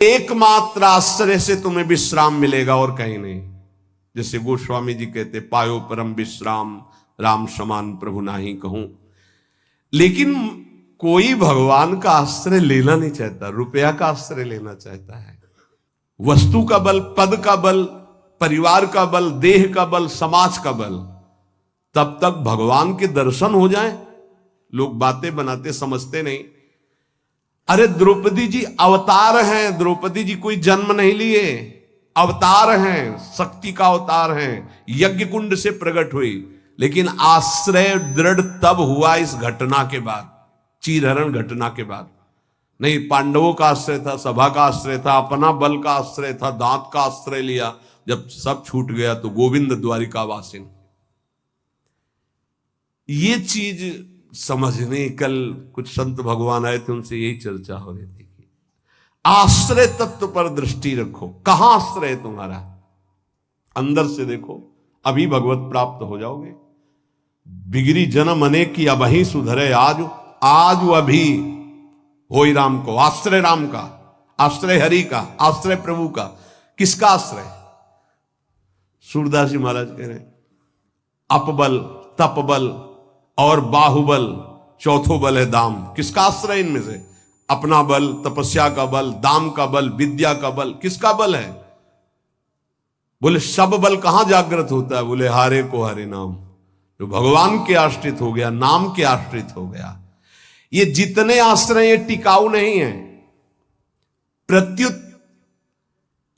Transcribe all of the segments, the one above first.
एकमात्र आश्रय से तुम्हें विश्राम मिलेगा और कहीं नहीं। जैसे गोस्वामी जी कहते, पायो परम विश्राम राम समान प्रभु नाही कहूं। लेकिन कोई भगवान का आश्रय लेना नहीं चाहता, रुपया का आश्रय लेना चाहता है। वस्तु का बल, पद का बल, परिवार का बल, देह का बल, समाज का बल, तब तक भगवान के दर्शन हो जाएं। लोग बातें बनाते समझते नहीं। अरे द्रौपदी जी अवतार हैं, द्रौपदी जी कोई जन्म नहीं लिए, अवतार हैं, शक्ति का अवतार हैं, यज्ञ कुंड से प्रकट हुई। लेकिन आश्रय दृढ़ तब हुआ इस घटना के बाद, चीरहरण घटना के बाद। नहीं, पांडवों का आश्रय था, सभा का आश्रय था, अपना बल का आश्रय था, दांत का आश्रय लिया। जब सब छूट गया तो गोविंद द्वारिका वासिन। ये चीज समझने, कल कुछ संत भगवान आए थे, उनसे यही चर्चा हो रही थी कि आश्रय तत्व पर दृष्टि रखो। कहां आश्रय है तुम्हारा? अंदर से देखो, अभी भगवत प्राप्त हो जाओगे। बिगड़ी जन्म अनेक की अबही सुधरे आज, आज अभी होई राम को। आश्रय राम का, आश्रय हरि का, आश्रय प्रभु का। किसका आश्रय? सूरदास जी महाराज कह रहे हैं, अपबल, तपबल और बाहुबल, चौथो बल है दाम। किसका आश्रय इनमें से? अपना बल, तपस्या का बल, दाम का बल, विद्या का बल। किसका बल है? बोले सब बल कहां जागृत होता है? बोले हारे को हरे नाम। जो भगवान के आश्रित हो गया, नाम के आश्रित हो गया। ये जितने आश्रय ये टिकाऊ नहीं है, प्रत्युत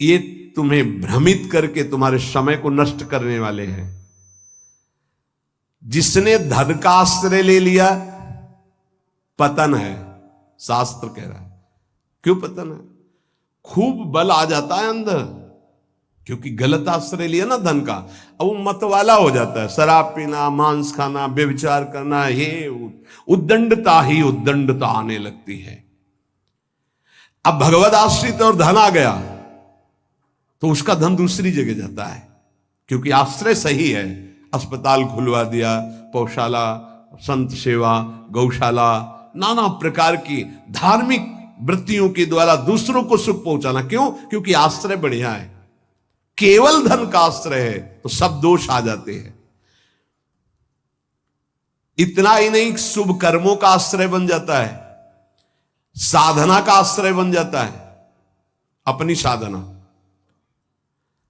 ये तुम्हें भ्रमित करके तुम्हारे समय को नष्ट करने वाले हैं। जिसने धन का आश्रय ले लिया, पतन है, शास्त्र कह रहा है। क्यों पतन है? खूब बल आ जाता है अंदर, क्योंकि गलत आश्रय लिया ना धन का। अब वो मतवाला हो जाता है, शराब पीना, मांस खाना, व्यभिचार करना, ये उद्दंडता ही उद्दंडता आने लगती है। अब भगवत आश्रित और धन आ गया तो उसका धन दूसरी जगह जाता है, क्योंकि आश्रय सही है। अस्पताल खुलवा दिया, पौशाला, संत सेवा, गौशाला, नाना प्रकार की धार्मिक वृत्तियों के द्वारा दूसरों को सुख पहुंचाना। क्यों? क्योंकि आश्रय बढ़िया है। केवल धन का आश्रय है तो सब दोष आ जाते हैं। इतना ही नहीं, शुभ कर्मों का आश्रय बन जाता है, साधना का आश्रय बन जाता है। अपनी साधना,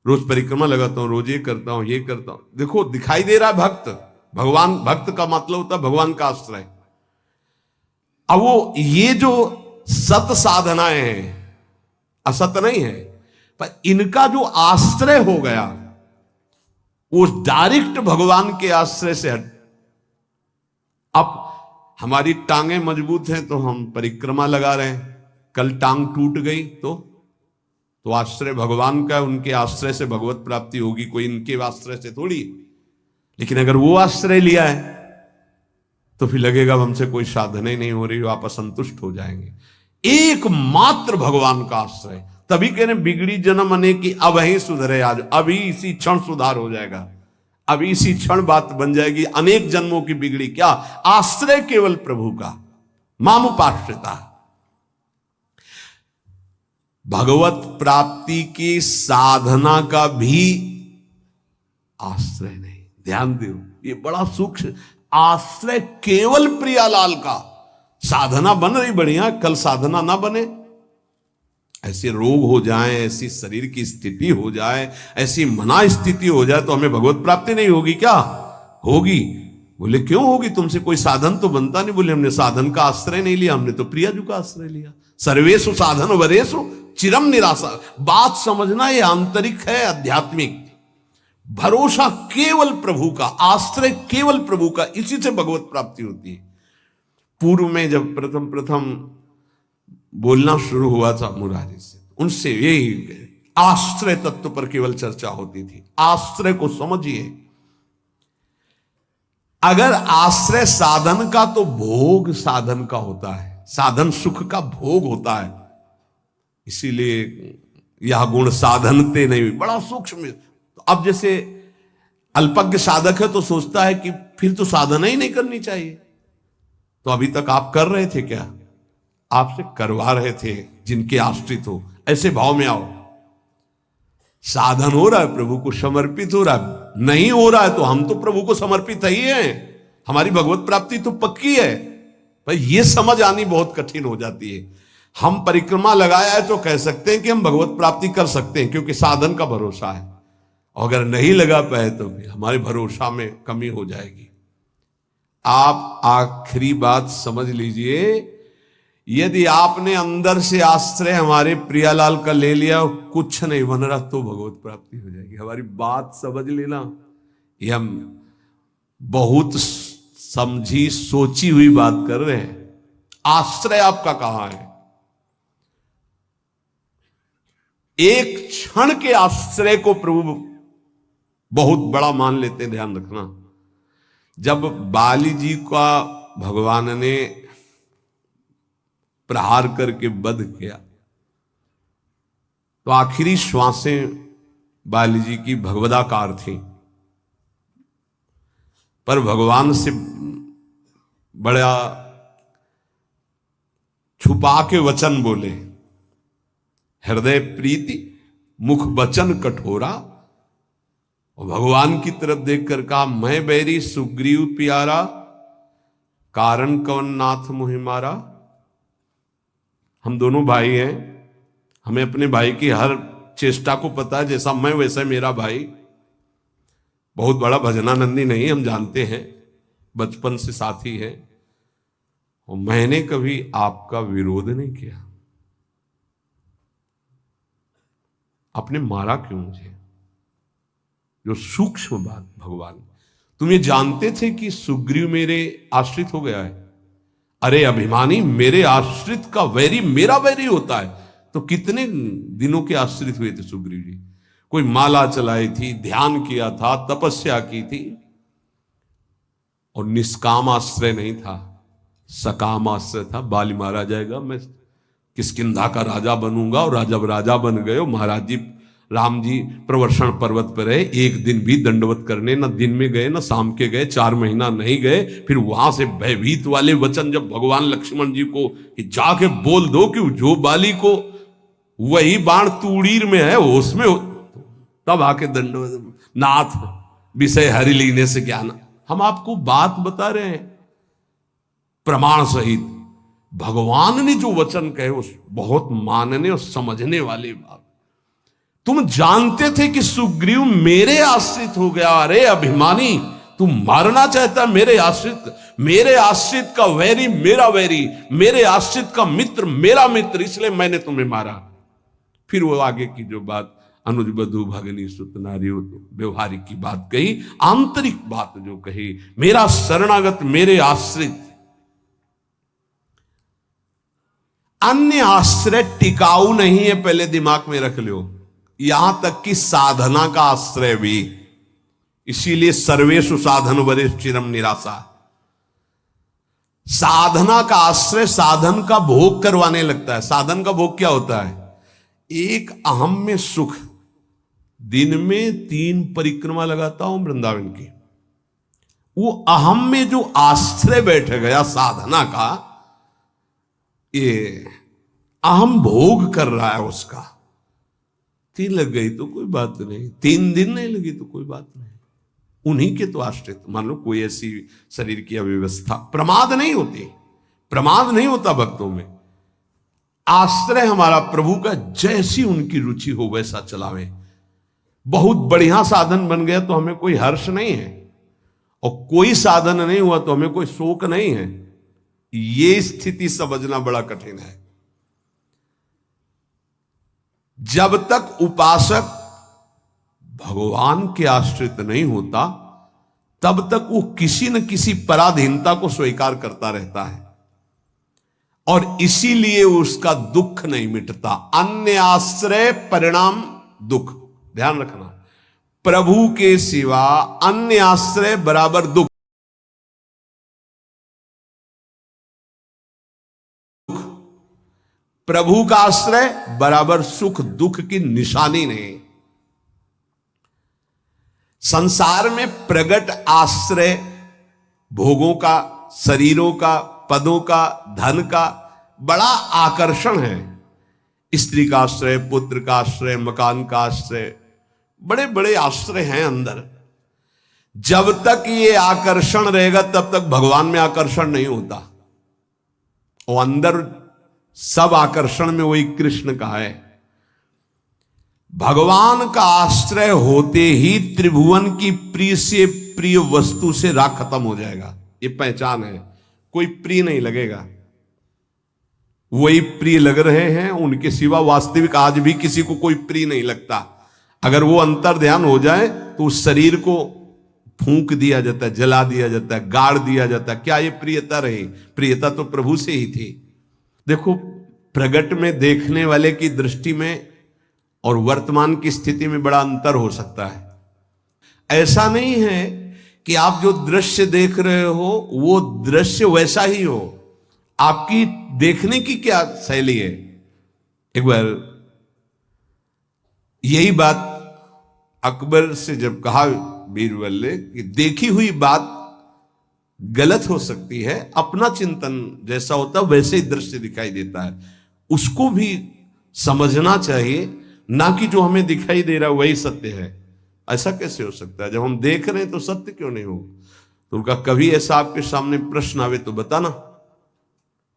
रोज परिक्रमा लगाता हूं, रोज ये करता हूं, ये करता हूं। देखो दिखाई दे रहा है भक्त, भगवान। भक्त का मतलब होता है भगवान का आश्रय। अब वो ये जो सत साधनाएं हैं, असत नहीं है, पर इनका जो आश्रय हो गया वो डायरेक्ट भगवान के आश्रय से हट। अब हमारी टांगें मजबूत हैं तो हम परिक्रमा लगा रहे हैं, कल टांग टूट गई तो आश्रय भगवान का, उनके आश्रय से भगवत प्राप्ति होगी, कोई इनके आश्रय से थोड़ी। लेकिन अगर वो आश्रय लिया है तो फिर लगेगा हमसे कोई साधना ही नहीं हो रही, आप असंतुष्ट हो जाएंगे। एकमात्र भगवान का आश्रय। तभी कह रहे बिगड़ी जन्म अनेक की अबही सुधरे आज। अभी इसी क्षण सुधार हो जाएगा, अभी इसी क्षण बात बन जाएगी। अनेक जन्मों की बिगड़ी क्या? आश्रय केवल प्रभु का, मामुपाश्रिता। भगवत प्राप्ति की साधना का भी आश्रय नहीं। ध्यान दो, ये बड़ा सूक्ष्म। आश्रय केवल प्रियालाल का। साधना बन रही बढ़िया, कल साधना ना बने, ऐसे रोग हो जाए, ऐसी शरीर की स्थिति हो जाए, ऐसी मना स्थिति हो जाए तो हमें भगवत प्राप्ति नहीं होगी क्या? होगी। बोले क्यों होगी? तुमसे कोई साधन तो बनता नहीं। बोले हमने साधन का आश्रय नहीं लिया, हमने तो प्रियाजू का आश्रय लिया। सर्वेषु साधन वरेषु चिरम निराशा। बात समझना, ये आंतरिक है, आध्यात्मिक। भरोसा केवल प्रभु का, आश्रय केवल प्रभु का, इसी से भगवत प्राप्ति होती है। पूर्व में जब प्रथम बोलना शुरू हुआ था मुरारी से, उनसे यही आश्रय तत्व पर केवल चर्चा होती थी। आश्रय को समझिए। अगर आश्रय साधन का, तो भोग साधन का होता है, साधन सुख का भोग होता है। इसीलिए यह गुण साधनते नहीं, बड़ा सूक्ष्म। तो अब जैसे अल्पज्ञ साधक है तो सोचता है कि फिर तो साधना ही नहीं करनी चाहिए। तो अभी तक आप कर रहे थे क्या? आपसे करवा रहे थे जिनके आश्रित हो। ऐसे भाव में आओ। साधन हो रहा है, प्रभु को समर्पित हो रहा है। नहीं हो रहा है तो हम तो प्रभु को समर्पित ही हैं, हमारी भगवत प्राप्ति तो पक्की है। पर यह समझ आनी बहुत कठिन हो जाती है। हम परिक्रमा लगाया है तो कह सकते हैं कि हम भगवत प्राप्ति कर सकते हैं, क्योंकि साधन का भरोसा है। और अगर नहीं लगा पाए तो भी हमारे भरोसा में कमी हो जाएगी। आप आखिरी बात समझ लीजिए, यदि आपने अंदर से आश्रय हमारे प्रियालाल का ले लिया और कुछ नहीं बन रहा तो भगवत प्राप्ति हो जाएगी। हमारी बात समझ लेना। ये हम बहुत समझी सोची हुई बात कर रहे हैं। आश्रय आपका कहां है? एक क्षण के आश्रय को प्रभु बहुत बड़ा मान लेते, ध्यान रखना। जब बाली जी का भगवान ने प्रहार करके वध किया तो आखिरी श्वासें बाली जी की भगवदाकार थी, पर भगवान से बड़ा छुपा के वचन बोले, हृदय प्रीति मुख वचन कठोरा। और भगवान की तरफ देखकर कहा, मैं बैरी सुग्रीव प्यारा, कारण कवन नाथ मुहि मारा। हम दोनों भाई हैं, हमें अपने भाई की हर चेष्टा को पता है। जैसा मैं वैसा मेरा भाई। बहुत बड़ा भजनानंदी नहीं, हम जानते हैं, बचपन से साथी है। और मैंने कभी आपका विरोध नहीं किया। आपने मारा क्यों मुझे? जो सूक्ष्म बात भगवान, तुम ये जानते थे कि सुग्रीव मेरे आश्रित हो गया है? अरे अभिमानी, मेरे आश्रित का वैरी मेरा वैरी होता है। तो कितने दिनों के आश्रित हुए थे सुग्रीव जी? कोई माला चलाई थी, ध्यान किया था, तपस्या की थी, और निष्काम आश्रय नहीं था, सकाम आश्रय था। बाली मारा जाएगा, मैं किष्किंधा का राजा बनूंगा। और जब राजा बन गए, महाराज जी राम जी प्रवर्षण पर्वत पर रहे, एक दिन भी दंडवत करने न दिन में गए न शाम के गए, 4 महीना नहीं गए। फिर वहां से भयभीत वाले वचन जब भगवान लक्ष्मण जी को कि जाके बोल दो कि जो बाली को वही बाण तूड़ीर में है उसमें, तब आके दंडवत, नाथ विषय हरि लीने से ज्ञान। हम आपको बात बता रहे हैं प्रमाण सहित। भगवान ने जो वचन कहे उस बहुत मानने और समझने वाली बात। तुम जानते थे कि सुग्रीव मेरे आश्रित हो गया। अरे अभिमानी, तू मारना चाहता मेरे आश्रित का वैरी मेरा वैरी, मेरे आश्रित का मित्र मेरा मित्र, इसलिए मैंने तुम्हें मारा। फिर वो आगे की जो बात अनुज बधु भगनी सुत नारी व्यवहारिक की बात कही, आंतरिक बात जो कही, मेरा शरणागत मेरे आश्रित। अन्य आश्रय टिकाऊ नहीं है, पहले दिमाग में रख लो। यहां तक कि साधना का आश्रय भी। इसीलिए सर्वेषु साधन वरिष्ठ चिरम निराशा। साधना का आश्रय साधन का भोग करवाने लगता है। साधन का भोग क्या होता है? एक अहम में सुख। दिन में 3 परिक्रमा लगाता हूं वृंदावन की, वो अहम में जो आश्रय बैठ गया साधना का, ये अहम भोग कर रहा है उसका। 3 लग गई तो कोई बात नहीं, 3 दिन नहीं लगी तो कोई बात नहीं। उन्हीं के तो आश्रित। मान लो कोई ऐसी शरीर की अव्यवस्था, प्रमाद नहीं होती, प्रमाद नहीं होता भक्तों में। आश्रय हमारा प्रभु का, जैसी उनकी रुचि हो वैसा चलावे। बहुत बढ़िया साधन बन गया तो हमें कोई हर्ष नहीं है, और कोई साधन नहीं हुआ तो हमें कोई शोक नहीं है। ये स्थिति समझना बड़ा कठिन है। जब तक उपासक भगवान के आश्रित नहीं होता, तब तक वो किसी न किसी पराधीनता को स्वीकार करता रहता है, और इसीलिए उसका दुख नहीं मिटता। अन्य आश्रय परिणाम दुख। ध्यान रखना, प्रभु के सिवा अन्य आश्रय बराबर दुख। प्रभु का आश्रय बराबर सुख, दुख की निशानी नहीं। संसार में प्रगट आश्रय भोगों का, शरीरों का, पदों का, धन का बड़ा आकर्षण है। स्त्री का आश्रय, पुत्र का आश्रय, मकान का आश्रय, बड़े बड़े आश्रय हैं अंदर। जब तक ये आकर्षण रहेगा तब तक भगवान में आकर्षण नहीं होता। वो अंदर सब आकर्षण में वही कृष्ण का है। भगवान का आश्रय होते ही त्रिभुवन की प्रिय से प्रिय वस्तु से राग खत्म हो जाएगा। ये पहचान है, कोई प्रिय नहीं लगेगा। वही प्रिय लग रहे हैं, उनके सिवा वास्तविक आज भी किसी को कोई प्रिय नहीं लगता। अगर वो अंतर ध्यान हो जाए तो उस शरीर को फूंक दिया जाता है, जला दिया जाता है, गाड़ दिया जाता है। क्या ये प्रियता रही? प्रियता तो प्रभु से ही थी। देखो, प्रगट में देखने वाले की दृष्टि में और वर्तमान की स्थिति में बड़ा अंतर हो सकता है। ऐसा नहीं है कि आप जो दृश्य देख रहे हो वो दृश्य वैसा ही हो। आपकी देखने की क्या शैली है? एक बार यही बात अकबर से जब कहा बीरबल ने कि देखी हुई बात गलत हो सकती है, अपना चिंतन जैसा होता है वैसे ही दृश्य दिखाई देता है, उसको भी समझना चाहिए, ना कि जो हमें दिखाई दे रहा है वही सत्य है। ऐसा कैसे हो सकता है? जब हम देख रहे हैं तो सत्य क्यों नहीं हो? तो उनका कभी ऐसा आपके सामने प्रश्न आवे तो बताना,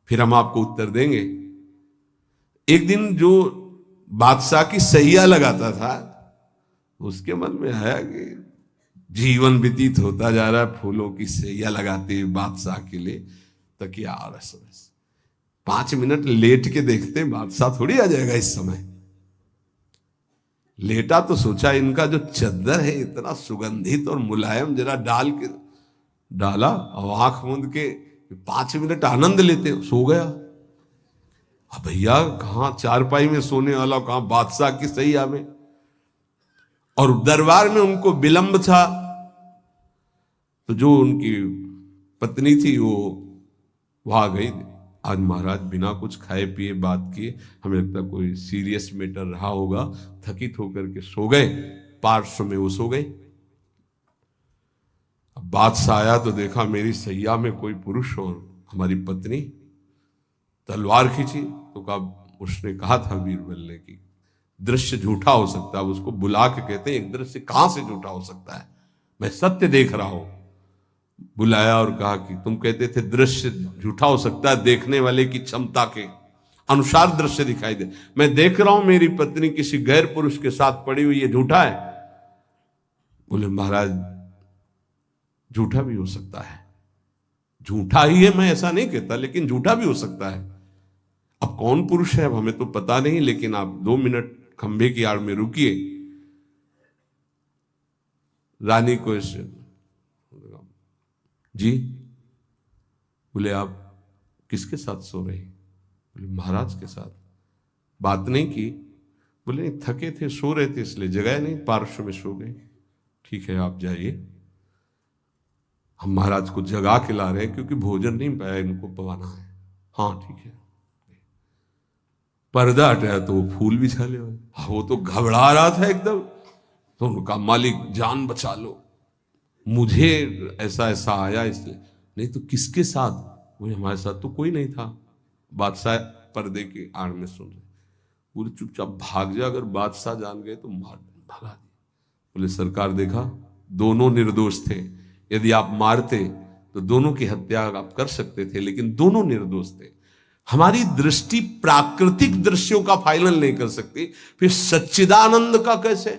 फिर हम आपको उत्तर देंगे। एक दिन जो बादशाह की सैया लगाता था, उसके मन में आया कि जीवन व्यतीत होता जा रहा है फूलों की सैया लगाते हुए बादशाह के लिए, तकिया और 5 मिनट लेट के देखते बादशाह थोड़ी आ जाएगा इस समय। लेटा तो सोचा इनका जो चद्दर है इतना सुगंधित और मुलायम, जरा डाला और आंख मूंद के 5 मिनट आनंद लेते, सो गया। अब भैया कहां चारपाई में सोने वाला, कहां बादशाह की सैया में। और दरबार में उनको विलंब था, तो जो उनकी पत्नी थी वो वहां गई। आज महाराज बिना कुछ खाए पिए बात किए, हमें लगता कोई सीरियस मैटर रहा होगा, थकित होकर के सो गए। पार्श्व में वो सो गए। अब बादशाह आया तो देखा मेरी सैया में कोई पुरुष और हमारी पत्नी। तलवार खींची तो कहा, उसने कहा था बीरबल ने कि दृश्य झूठा हो सकता है। उसको बुला के कहते हैं एक दृश्य कहां से झूठा हो सकता है, मैं सत्य देख रहा हूं। बुलाया और कहा कि तुम कहते थे दृश्य झूठा हो सकता है, देखने वाले की क्षमता के अनुसार दृश्य दिखाई दे। मैं देख रहा हूं मेरी पत्नी किसी गैर पुरुष के साथ पड़ी हुई, ये झूठा है? बोले महाराज झूठा भी हो सकता है। झूठा ही है मैं ऐसा नहीं कहता, लेकिन झूठा भी हो सकता है। अब कौन पुरुष है अब हमें तो पता नहीं, लेकिन आप 2 मिनट खंभे की आड़ में रुकिए। रानी को जी, बोले आप किसके साथ सो रहे? बोले महाराज के साथ। बात नहीं की? बोले थके थे, सो रहे थे इसलिए जगाया नहीं, पार्श्व में सो गए। ठीक है आप जाइए, हम महाराज को जगा के ला रहे हैं क्योंकि भोजन नहीं पाया, इनको पवाना है। हाँ ठीक है। पर्दा हटाया तो वो फूल बिछा ले। वो तो घबरा रहा था एकदम, तो उनका मालिक जान बचा लो, मुझे ऐसा ऐसा आया इसलिए। नहीं तो किसके साथ? वो हमारे साथ तो कोई नहीं था। बादशाह पर्दे की आड़ में सुन रहे। बोले चुपचाप भाग जा, अगर बादशाह जान गए तो मार भगा दिए। बोले सरकार देखा दोनों निर्दोष थे, यदि आप मारते तो दोनों की हत्या आप कर सकते थे, लेकिन दोनों निर्दोष थे। हमारी दृष्टि प्राकृतिक दृश्यों का फाइनल नहीं कर सकती, फिर सच्चिदानंद का कैसे?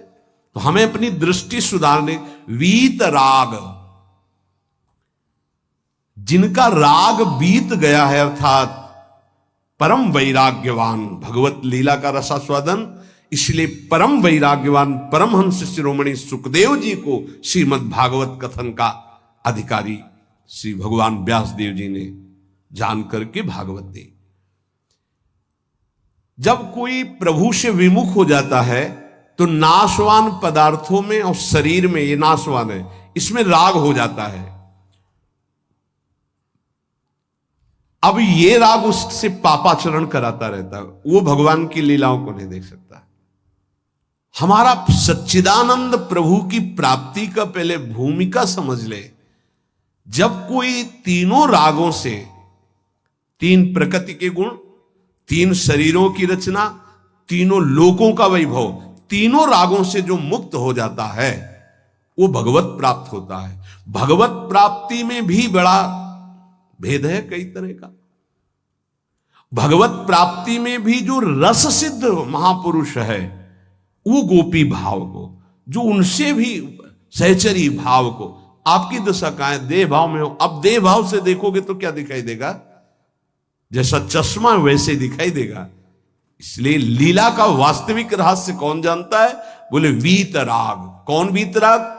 तो हमें अपनी दृष्टि सुधारने, वीत राग, जिनका राग बीत गया है, अर्थात परम वैराग्यवान, भगवत लीला का रसास्वादन, इसलिए परम वैराग्यवान परमहंस शिरोमणि सुखदेव जी को श्रीमद् भागवत कथन का अधिकारी श्री भगवान व्यास देव जी ने जान करके भागवत दी। जब कोई प्रभु से विमुख हो जाता है तो नाशवान पदार्थों में और शरीर में, ये नाशवान है, इसमें राग हो जाता है। अब ये राग उससे पापाचरण कराता रहता है, वो भगवान की लीलाओं को नहीं देख सकता। हमारा सच्चिदानंद प्रभु की प्राप्ति का पहले भूमिका समझ ले। जब कोई तीनों रागों से, 3 प्रकृति के गुण, 3 शरीरों की रचना, तीनों लोकों का वैभव, तीनों रागों से जो मुक्त हो जाता है वो भगवत प्राप्त होता है। भगवत प्राप्ति में भी बड़ा भेद है कई तरह का। भगवत प्राप्ति में भी जो रस सिद्ध महापुरुष है वो गोपी भाव को, जो उनसे भी सहचरी भाव को, आपकी दशा कहां है? देह भाव में हो। अब देह भाव से देखोगे तो क्या दिखाई देगा? जैसा चश्मा वैसे दिखाई देगा। इसलिए लीला का वास्तविक रहस्य कौन जानता है? बोले वीतराग। कौन वीतराग?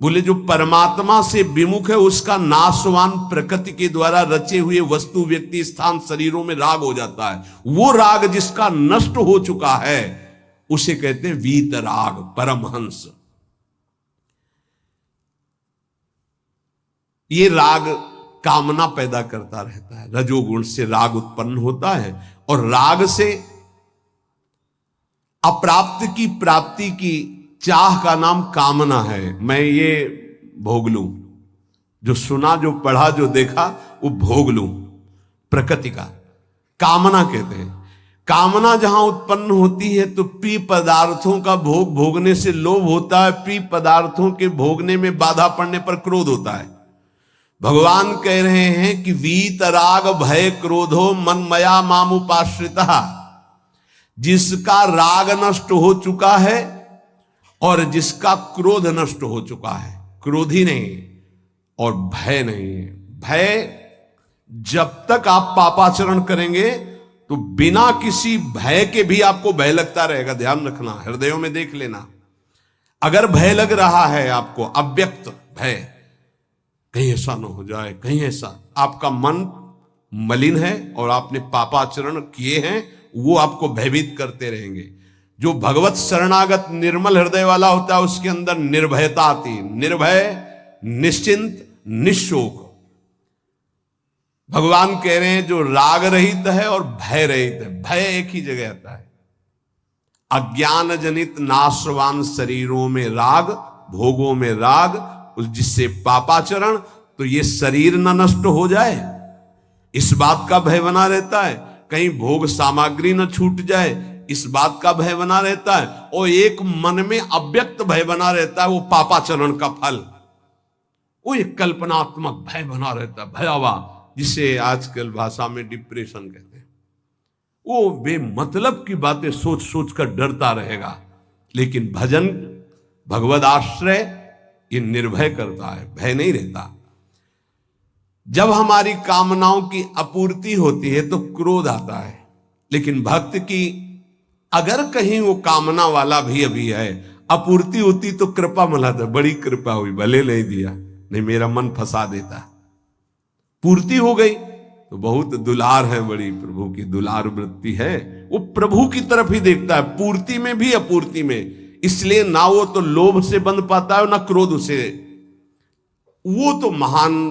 बोले जो परमात्मा से विमुख है उसका नाशवान प्रकृति के द्वारा रचे हुए वस्तु, व्यक्ति, स्थान, शरीरों में राग हो जाता है। वो राग जिसका नष्ट हो चुका है उसे कहते हैं वीतराग, परमहंस। ये राग कामना पैदा करता रहता है। रजोगुण से राग उत्पन्न होता है और राग से अप्राप्त की प्राप्ति की चाह का नाम कामना है। मैं ये भोग लूं, जो सुना, जो पढ़ा, जो देखा वो भोग लूं, प्रकृति का कामना कहते हैं। कामना जहां उत्पन्न होती है तो प्रिय पदार्थों का भोग भोगने से लोभ होता है, प्रिय पदार्थों के भोगने में बाधा पड़ने पर क्रोध होता है। भगवान कह रहे हैं कि वीतराग भय क्रोधो मनमया मामुपाश्रिता। जिसका राग नष्ट हो चुका है और जिसका क्रोध नष्ट हो चुका है, क्रोधी नहीं और भय नहीं है। भय, जब तक आप पापाचरण करेंगे तो बिना किसी भय के भी आपको भय लगता रहेगा। ध्यान रखना, हृदयों में देख लेना। अगर भय लग रहा है आपको, अव्यक्त भय, कहीं ऐसा ना हो जाए, कहीं ऐसा, आपका मन मलिन है और आपने पापाचरण किए हैं, वो आपको भयभीत करते रहेंगे। जो भगवत शरणागत निर्मल हृदय वाला होता है उसके अंदर निर्भयता आती है। निर्भय, निश्चिंत, निशोक। भगवान कह रहे हैं जो राग रहित है और भय रहित है। भय एक ही जगह आता है। अज्ञान जनित नाशवान शरीरों में राग, भोगों में राग, जिससे पापाचरण, तो ये शरीर न नष्ट हो जाए इस बात का भय बना रहता है। कहीं भोग सामग्री न छूट जाए इस बात का भय बना रहता है। और एक मन में अव्यक्त भय बना रहता है, वो पापाचरण का फल, वो एक कल्पनात्मक भय बना रहता है, भयावह, जिसे आजकल भाषा में डिप्रेशन कहते हैं। वो बेमतलब की बातें सोच सोच कर डरता रहेगा। लेकिन भजन, भगवद आश्रय, ये निर्भय करता है, भय नहीं रहता। जब हमारी कामनाओं की अपूर्ति होती है तो क्रोध आता है। लेकिन भक्त की अगर कहीं वो कामना वाला भी अभी है, अपूर्ति होती तो कृपा मनाता, बड़ी कृपा हुई, भले नहीं दिया, नहीं मेरा मन फंसा देता। पूर्ति हो गई तो बहुत दुलार है, बड़ी प्रभु की दुलार वृत्ति है। वो प्रभु की तरफ ही देखता है, पूर्ति में भी अपूर्ति में। इसलिए ना वो तो लोभ से बंध पाता है ना क्रोध से। वो तो महान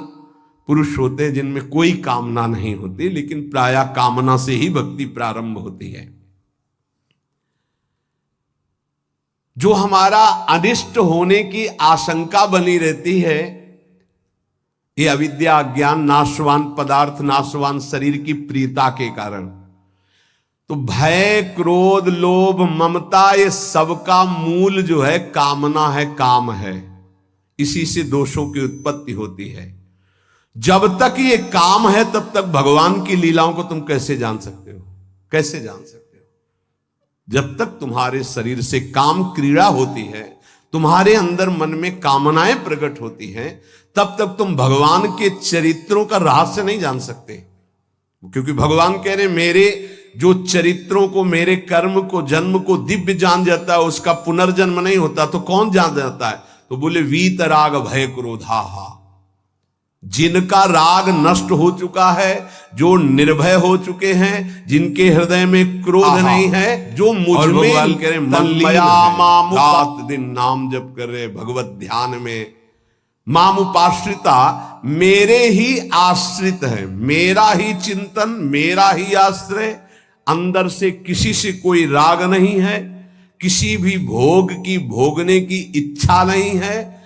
पुरुष होते हैं जिनमें कोई कामना नहीं होती, लेकिन प्रायः कामना से ही भक्ति प्रारंभ होती है। जो हमारा अनिष्ट होने की आशंका बनी रहती है, ये अविद्या, अज्ञान, नाशवान पदार्थ, नाशवान शरीर की प्रियता के कारण। तो भय, क्रोध, लोभ, ममता, ये सबका मूल जो है कामना है, काम है। इसी से दोषों की उत्पत्ति होती है। जब तक ये काम है तब तक भगवान की लीलाओं को तुम कैसे जान सकते हो? कैसे जान सकते हो? जब तक तुम्हारे शरीर से काम क्रीड़ा होती है, तुम्हारे अंदर मन में कामनाएं प्रकट होती हैं, तब तक तुम भगवान के चरित्रों का रहस्य नहीं जान सकते। क्योंकि भगवान कह रहे मेरे जो चरित्रों को, मेरे कर्म को, जन्म को दिव्य जान जाता है, उसका पुनर्जन्म नहीं होता, तो कौन जान जाता है? तो बोले वीतराग भय क्रोधा। जिनका राग नष्ट हो चुका है, जो निर्भय हो चुके हैं, जिनके हृदय में क्रोध नहीं है, जो मुझ में कह रहे रात दिन नाम जप कर रहे, भगवत ध्यान में, मामुपाश्रिता, मेरे ही आश्रित है, मेरा ही चिंतन, मेरा ही आश्रय, अंदर से किसी से कोई राग नहीं है, किसी भी भोग की भोगने की इच्छा नहीं है,